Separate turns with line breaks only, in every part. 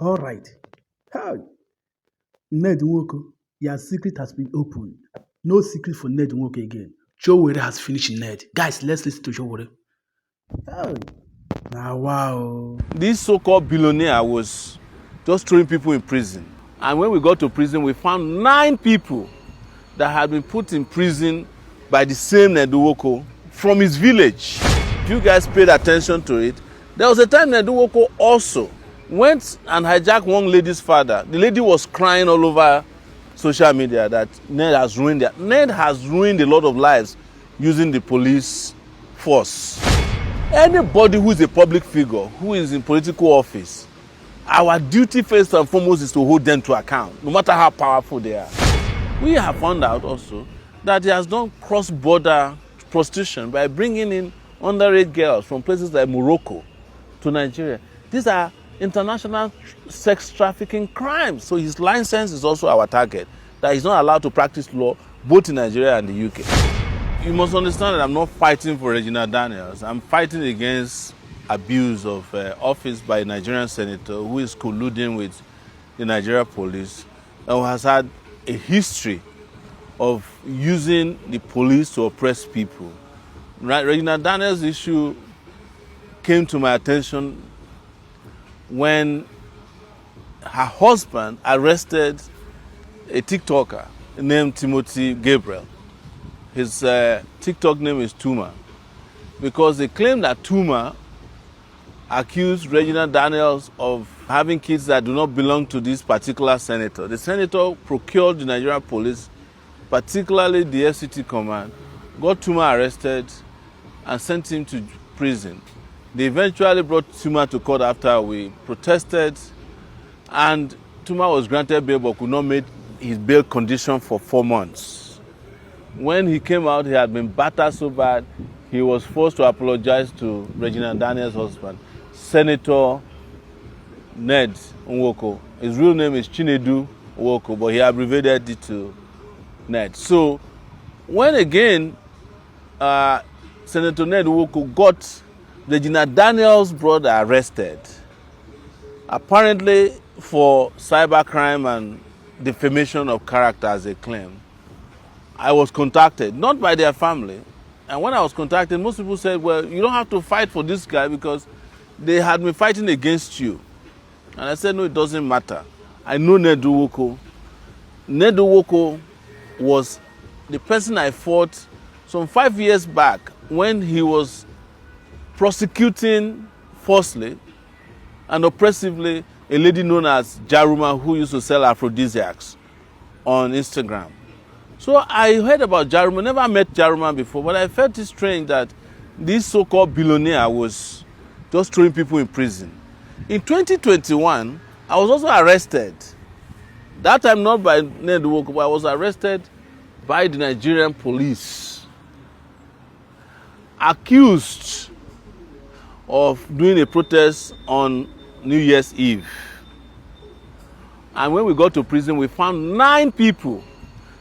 All right. How? Nednwoko, your secret has been opened. No secret for Nednwoko again. Jowere has finished Ned. Guys, let's listen to Jowere. How? Now, wow.
This so-called billionaire was just throwing people in prison. And when we got to prison, we found 9 people that had been put in prison by the same Nednwoko from his village. If you guys paid attention to it, there was a time Nednwoko also went and hijacked one lady's father. The lady was crying all over social media that Ned has ruined a lot of lives using the police force. Anybody who is a public figure, who is in political office, our duty first and foremost is to hold them to account, no matter how powerful they are. We have found out also that he has done cross-border prostitution by bringing in underage girls from places like Morocco to Nigeria. These are international sex trafficking crimes. So his license is also our target, that he's not allowed to practice law both in Nigeria and the UK. You must understand that I'm not fighting for Regina Daniels. I'm fighting against abuse of office by a Nigerian senator who is colluding with the Nigeria police and who has had a history of using the police to oppress people. Regina Daniels' issue came to my attention when her husband arrested a TikToker named Timothy Gabriel. His TikTok name is Tuma, because they claim that Tuma accused Regina Daniels of having kids that do not belong to this particular senator. The senator procured the Nigerian police, particularly the FCT command, got Tuma arrested and sent him to prison. They eventually brought Tuma to court after we protested, and Tuma was granted bail but could not meet his bail condition for 4 months. When he came out, he had been battered so bad, he was forced to apologize to Regina Daniels' husband, Senator Nednwoko. His real name is Chinedu Nwoko, but he abbreviated it to Ned. So when again Senator Nednwoko got Regina Daniels' brother arrested, apparently for cybercrime and defamation of character as they claim, I was contacted, not by their family. And when I was contacted, most people said, well, you don't have to fight for this guy because they had been fighting against you. And I said, no, it doesn't matter. I know Nednwoko. Nednwoko was the person I fought some 5 years back when he was prosecuting falsely and oppressively a lady known as Jaruma who used to sell aphrodisiacs on Instagram. So I heard about Jaruma, never met Jaruma before, but I felt it strange that this so-called billionaire was just throwing people in prison. In 2021, I was also arrested. That time not by Nednwoko, but I was arrested by the Nigerian police, accused of doing a protest on New Year's Eve. And when we got to prison, we found 9 people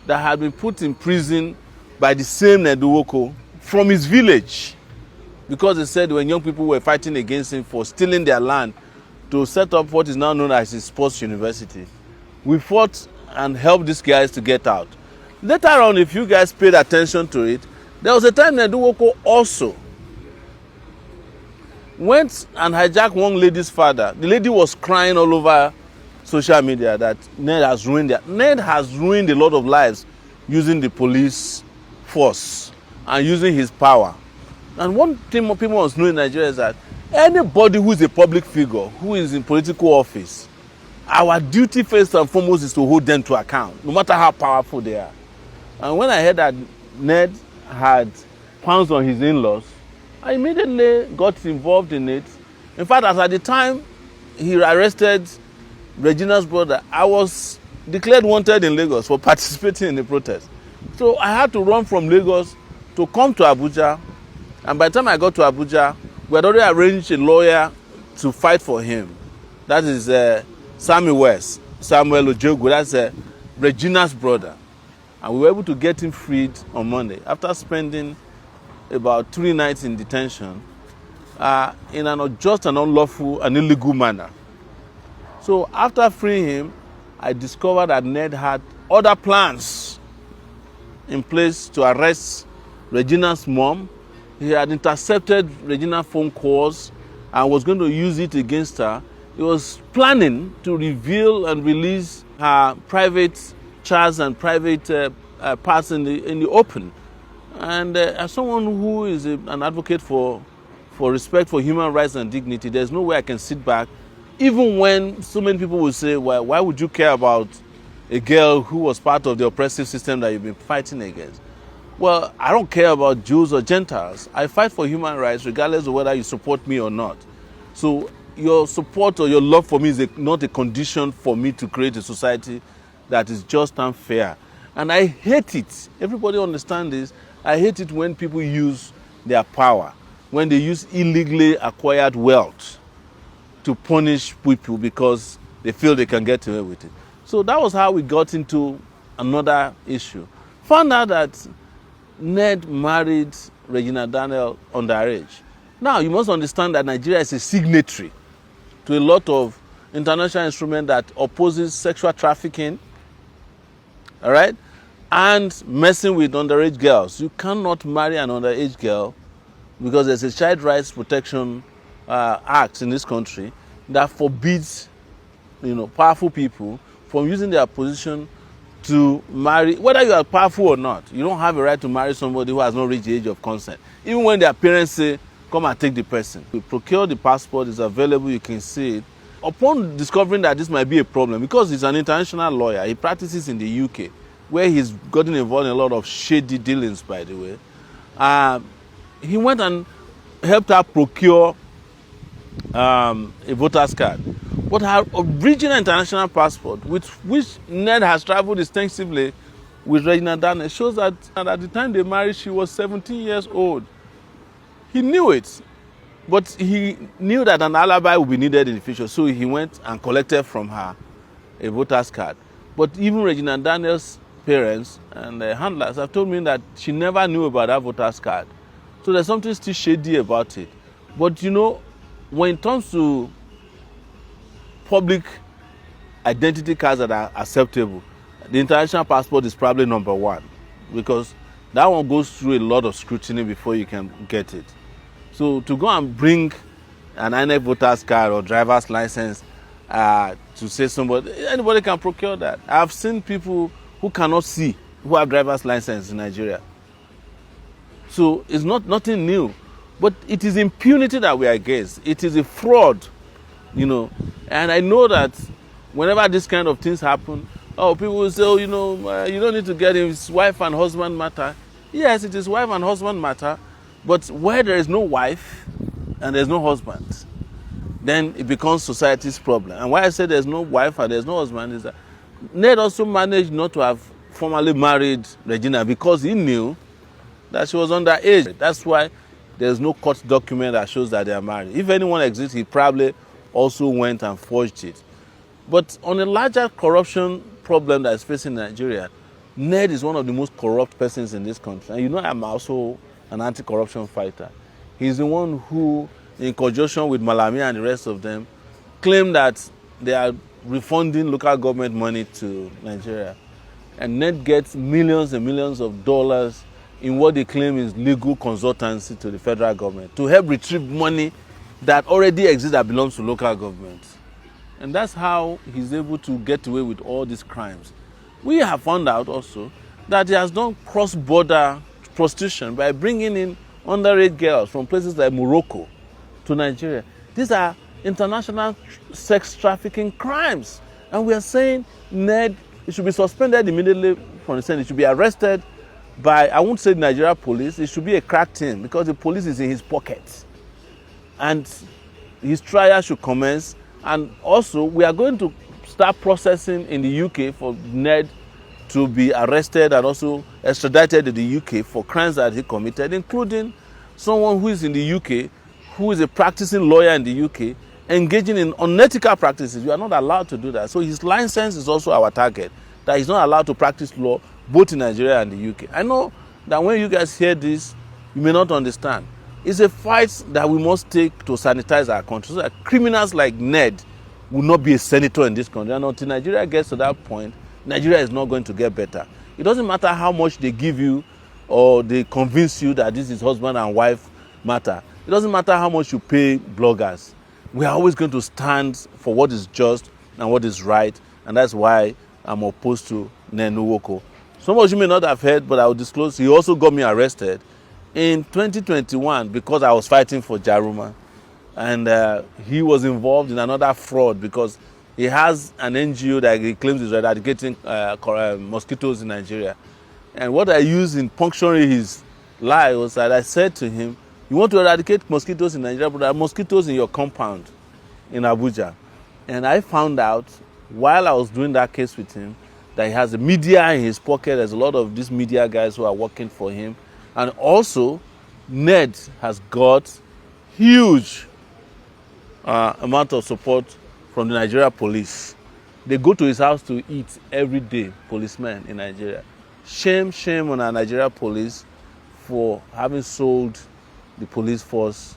that had been put in prison by the same Nednwoko from his village, because they said when young people were fighting against him for stealing their land to set up what is now known as his sports university. We fought and helped these guys to get out. Later on, if you guys paid attention to it, there was a time Nednwoko also went and hijacked one lady's father. The lady was crying all over social media that Ned has ruined a lot of lives using the police force and using his power. And one thing people must know in Nigeria is that anybody who is a public figure, who is in political office, our duty first and foremost is to hold them to account, no matter how powerful they are. And when I heard that Ned had pounced on his in-laws, I immediately got involved in it. In fact, as at the time he arrested Regina's brother, I was declared wanted in Lagos for participating in the protest. So I had to run from Lagos to come to Abuja. And by the time I got to Abuja, we had already arranged a lawyer to fight for him. That is Samuel Ojogo, that's Regina's brother. And we were able to get him freed on Monday after spending about 3 nights in detention in an unjust and unlawful and illegal manner. So after freeing him, I discovered that Ned had other plans in place to arrest Regina's mom. He had intercepted Regina's phone calls and was going to use it against her. He was planning to reveal and release her private chats and private parts in the open. And as someone who is an advocate for respect for human rights and dignity, there's no way I can sit back, even when so many people will say, well, why would you care about a girl who was part of the oppressive system that you've been fighting against? Well, I don't care about Jews or Gentiles. I fight for human rights regardless of whether you support me or not. So your support or your love for me is not a condition for me to create a society that is just and fair. And I hate it. Everybody understands this. I hate it when people use their power, when they use illegally acquired wealth to punish people because they feel they can get away with it. So that was how we got into another issue. Found out that Ned married Regina Daniel underage. Now, you must understand that Nigeria is a signatory to a lot of international instruments that opposes sexual trafficking, all right, and messing with underage girls. You cannot marry an underage girl because there's a Child Rights Protection Act in this country that forbids, powerful people from using their position to marry, whether you are powerful or not. You don't have a right to marry somebody who has not reached the age of consent, even when their parents say, come and take the person. We procure the passport, it's available, you can see it. Upon discovering that this might be a problem, because he's an international lawyer, he practices in the UK, where he's gotten involved in a lot of shady dealings, by the way, he went and helped her procure a voter's card. But her original international passport, with which Ned has traveled extensively with Regina Daniel, shows that at the time they married, she was 17 years old. He knew it, but he knew that an alibi would be needed in the future, so he went and collected from her a voter's card. But even Regina Daniel's parents and the handlers have told me that she never knew about that voter's card. So there's something still shady about it. But when it comes to public identity cards that are acceptable, the international passport is probably number one, because that one goes through a lot of scrutiny before you can get it. So to go and bring an INEC voter's card or driver's license to say anybody can procure that. I've seen people who cannot see who have driver's license in Nigeria. So it's nothing new, but it is impunity that we are against. It is a fraud, and I know that whenever this kind of things happen, people will say, you don't need to get him, it's wife and husband matter. Yes, it is wife and husband matter, but where there is no wife and there's no husband, then it becomes society's problem. And why I say there's no wife and there's no husband is that Ned also managed not to have formally married Regina because he knew that she was underage. That's why there's no court document that shows that they are married. If anyone exists, he probably also went and forged it. But on a larger corruption problem that is facing Nigeria, Ned is one of the most corrupt persons in this country. And I'm also an anti-corruption fighter. He's the one who, in conjunction with Malami and the rest of them, claim that they are refunding local government money to Nigeria. And Ned gets millions and millions of dollars in what they claim is legal consultancy to the federal government to help retrieve money that already exists that belongs to local governments. And that's how he's able to get away with all these crimes. We have found out also that he has done cross-border prostitution by bringing in underage girls from places like Morocco to Nigeria. These are international sex trafficking crimes. And we are saying Ned should be suspended immediately from the Senate. He should be arrested by, I won't say Nigeria police, it should be a crack team because the police is in his pocket. And his trial should commence. And also, we are going to start processing in the UK for Ned to be arrested and also extradited to the UK for crimes that he committed, including someone who is in the UK, who is a practicing lawyer in the UK, engaging in unethical practices. You are not allowed to do that. So his license is also our target, that he's not allowed to practice law both in Nigeria and the UK. I know that when you guys hear this, you may not understand. It's a fight that we must take to sanitize our country so that criminals like Ned will not be a senator in this country. And until Nigeria gets to that point, Nigeria is not going to get better. It doesn't matter how much they give you or they convince you that this is husband and wife matter. It doesn't matter how much you pay bloggers. We are always going to stand for what is just and what is right, and that's why I'm opposed to Nednwoko. Some of you may not have heard, but I will disclose, he also got me arrested in 2021 because I was fighting for Jaruma. And he was involved in another fraud because he has an NGO that he claims is eradicating mosquitoes in Nigeria. And what I used in puncturing his lie was that I said to him, you want to eradicate mosquitoes in Nigeria, but there are mosquitoes in your compound in Abuja. And I found out while I was doing that case with him that he has the media in his pocket. There's a lot of these media guys who are working for him. And also, Ned has got huge amount of support from the Nigeria police. They go to his house to eat every day, policemen in Nigeria. Shame on our Nigeria police for having sold the police force